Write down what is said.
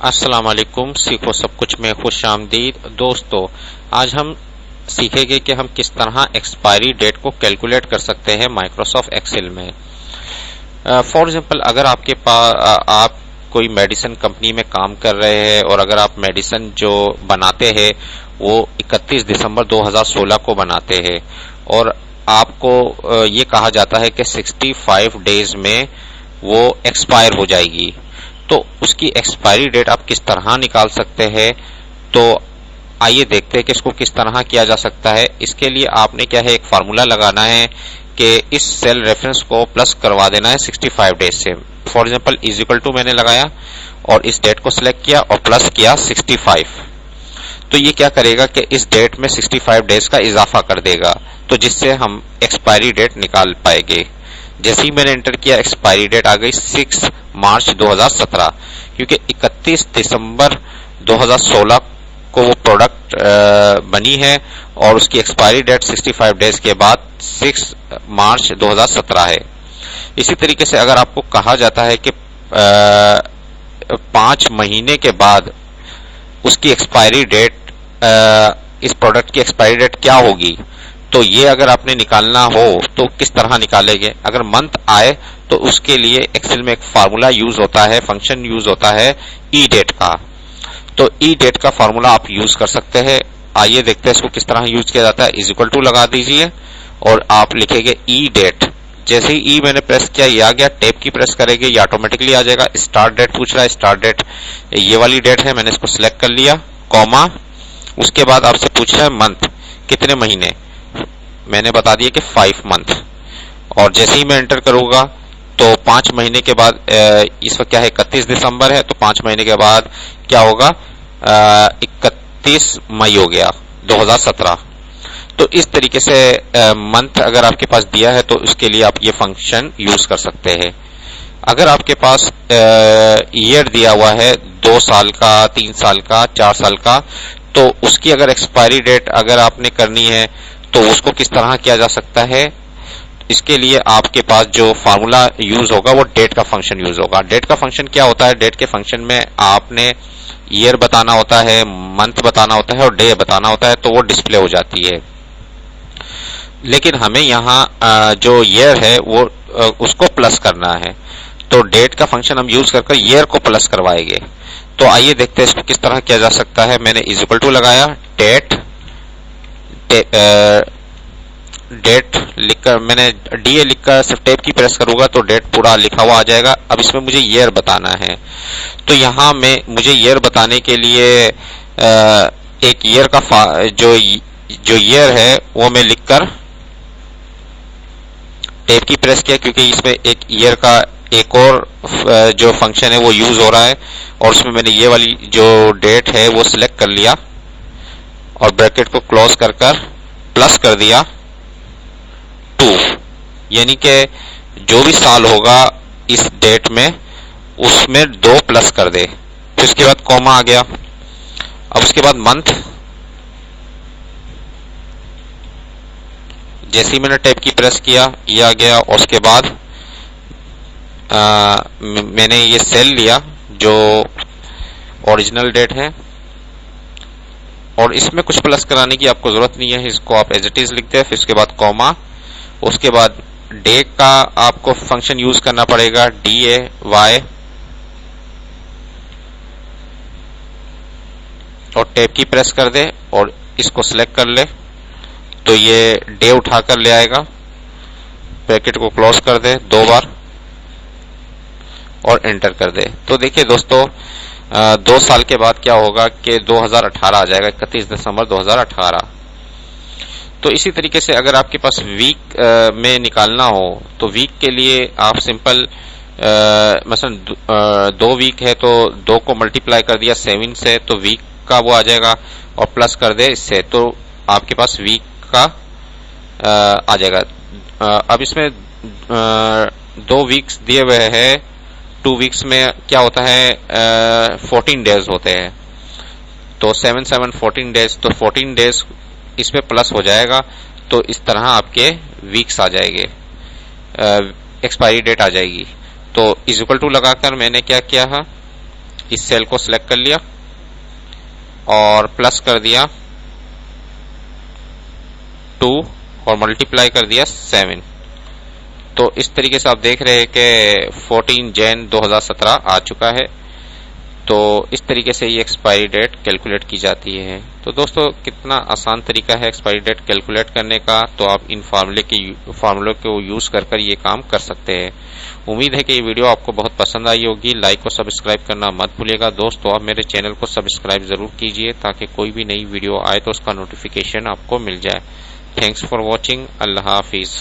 अस्सलाम वालेकुम। सीखो सब कुछ में खुश आमदीद। दोस्तों, आज हम सीखेंगे कि हम किस तरह एक्सपायरी डेट को कैलकुलेट कर सकते हैं माइक्रोसॉफ्ट एक्सेल में। फॉर एग्जांपल, अगर आपके पास आप कोई मेडिसिन कंपनी में काम कर रहे हैं और अगर आप मेडिसिन जो बनाते हैं वो 31 दिसंबर 2016 को बनाते हैं और आपको ये कहा जाता है कि 65 डेज में वो एक्सपायर हो जाएगी, तो उसकी एक्सपायरी डेट आप किस तरह निकाल सकते हैं। तो आइए देखते हैं कि इसको किस तरह किया जा सकता है। इसके लिए आपने क्या है, एक फार्मूला लगाना है कि इस सेल रेफरेंस को प्लस करवा देना है 65 डेज से। For example is equal to मैंने लगाया और इस डेट को सिलेक्ट किया और प्लस किया 65। तो ये क्या करेगा कि इस डेट में 65 डेज का इजाफा कर देगा, तो जिससे हम एक्सपायरी डेट निकाल पाएंगे। जैसे ही मैंने एंटर किया, एक्सपायरी डेट आ गई 6 मार्च 2017, क्योंकि 31 दिसंबर 2016 को वो प्रोडक्ट बनी है और उसकी एक्सपायरी डेट 65 डेज के बाद 6 मार्च 2017 है। इसी तरीके से अगर आपको कहा जाता है कि 5 महीने के बाद उसकी एक्सपायरी डेट, इस प्रोडक्ट की एक्सपायरी डेट क्या होगी, तो ये अगर आपने निकालना हो तो किस तरह निकालेंगे। अगर मंथ आए तो उसके लिए एक्सेल में एक फार्मूला यूज होता है, फंक्शन यूज होता है ई डेट का। तो ई डेट का फार्मूला आप यूज कर सकते हैं। आइए देखते हैं इसको किस तरह यूज किया जाता है। इज इक्वल टू लगा दीजिए और आप लिखेंगे ई डेट। जैसे ही ई मैंने प्रेस किया, ये आ गया। टैब की प्रेस करेंगे, ये ऑटोमेटिकली आ जाएगा। स्टार्ट डेट पूछ रहा है, स्टार्ट डेट ये वाली डेट है, मैंने इसको सिलेक्ट कर लिया। कॉमा, उसके बाद आपसे पूछ रहा है मंथ, कितने महीने, मैंने बता दिया कि 5 मंथ। और जैसे ही मैं एंटर करूंगा तो 5 महीने के बाद, इस वक्त क्या है 31 दिसंबर है, तो 5 महीने के बाद क्या होगा, 31 मई हो गया 2017। तो इस तरीके से मंथ अगर आपके पास दिया है तो उसके लिए आप ये फंक्शन यूज कर सकते हैं। अगर आपके पास ईयर दिया हुआ है 2 साल का, 3 साल का, 4 साल का, तो उसकी अगर एक्सपायरी डेट अगर आपने करनी है तो उसको किस तरह किया जा सकता है। इसके लिए आपके पास जो फार्मूला यूज होगा वो डेट का फंक्शन यूज होगा। डेट का फंक्शन क्या होता है, डेट के फंक्शन में आपने ईयर बताना होता है, मंथ बताना होता है और डे बताना होता है, तो वो डिस्प्ले हो जाती है। लेकिन हमें यहाँ जो ईयर है वो उसको प्लस करना है, तो डेट का फंक्शन हम यूज करके ईयर को प्लस करवाएंगे। तो आइए देखते हैं इसको किस तरह किया जा सकता है। मैंने इज इक्वल टू लगाया, डेट लिखकर, मैंने डीए लिखकर सिर्फ टैब की प्रेस करूंगा तो डेट पूरा लिखा हुआ आ जाएगा। अब इसमें मुझे ईयर बताना है, तो यहाँ में मुझे ईयर बताने के लिए एक ईयर का जो ईयर है वो मैं लिखकर टैब की प्रेस किया, क्योंकि इसमें एक ईयर का एक और जो फंक्शन है वो यूज हो रहा है और उसमें मैंने ये वाली जो डेट है वो सिलेक्ट कर लिया और ब्रैकेट को क्लोज कर प्लस कर दिया 2, यानी कि जो भी साल होगा इस डेट में उसमें 2 प्लस कर दे। फिर उसके बाद कॉमा आ गया। अब उसके बाद मंथ, जैसे ही मैंने टैब की प्रेस किया ये आ गया और उसके बाद मैंने ये सेल लिया जो ओरिजिनल डेट है और इसमें कुछ प्लस कराने की आपको जरूरत नहीं है, इसको आप एज इट इज लिखते हैं। फिर उसके बाद कॉमा, उसके बाद डे का आपको फंक्शन यूज करना पड़ेगा, DAY, और टैब की प्रेस कर दे और इसको सिलेक्ट कर ले तो ये डे उठाकर ले आएगा। ब्रैकेट को क्लोज कर दे 2 बार और एंटर कर दे। तो देखिए दोस्तों, 2 साल के बाद क्या होगा कि 2018 आ जाएगा, 31 दिसंबर 2018। तो इसी तरीके से अगर आपके पास वीक में निकालना हो तो वीक के लिए आप सिंपल मसलन 2 वीक है तो 2 को मल्टीप्लाई कर दिया 7 से, तो वीक का वो आ जाएगा और प्लस कर दे इससे, तो आपके पास वीक का आ जाएगा। अब इसमें 2 वीक्स दिए हुए हैं, 2 वीक्स में क्या होता है 14 डेज होते हैं, तो 7 7 14 डेज, तो 14 डेज इसमें प्लस हो जाएगा, तो इस तरह आपके वीक्स आ जाएंगे, एक्सपायरी डेट आ जाएगी। तो इज इक्वल टू लगाकर मैंने क्या किया है, इस सेल को सिलेक्ट कर लिया और प्लस कर दिया 2 और मल्टीप्लाई कर दिया 7। तो इस तरीके से आप देख रहे हैं कि 14 जैन 2017 आ चुका है। तो इस तरीके से ये एक्सपायरी डेट कैलकुलेट की जाती है। तो दोस्तों कितना आसान तरीका है एक्सपायरी डेट कैलकुलेट करने का, तो आप इन फार्मूले को यूज कर ये काम कर सकते हैं। उम्मीद है कि ये वीडियो आपको बहुत पसंद आई होगी। लाइक और सब्सक्राइब करना मत भूलिएगा दोस्तों। आप मेरे चैनल को सब्सक्राइब जरूर कीजिए ताकि कोई भी नई वीडियो आए तो उसका नोटिफिकेशन आपको मिल जाए। Thanks for watching. Allah Hafiz.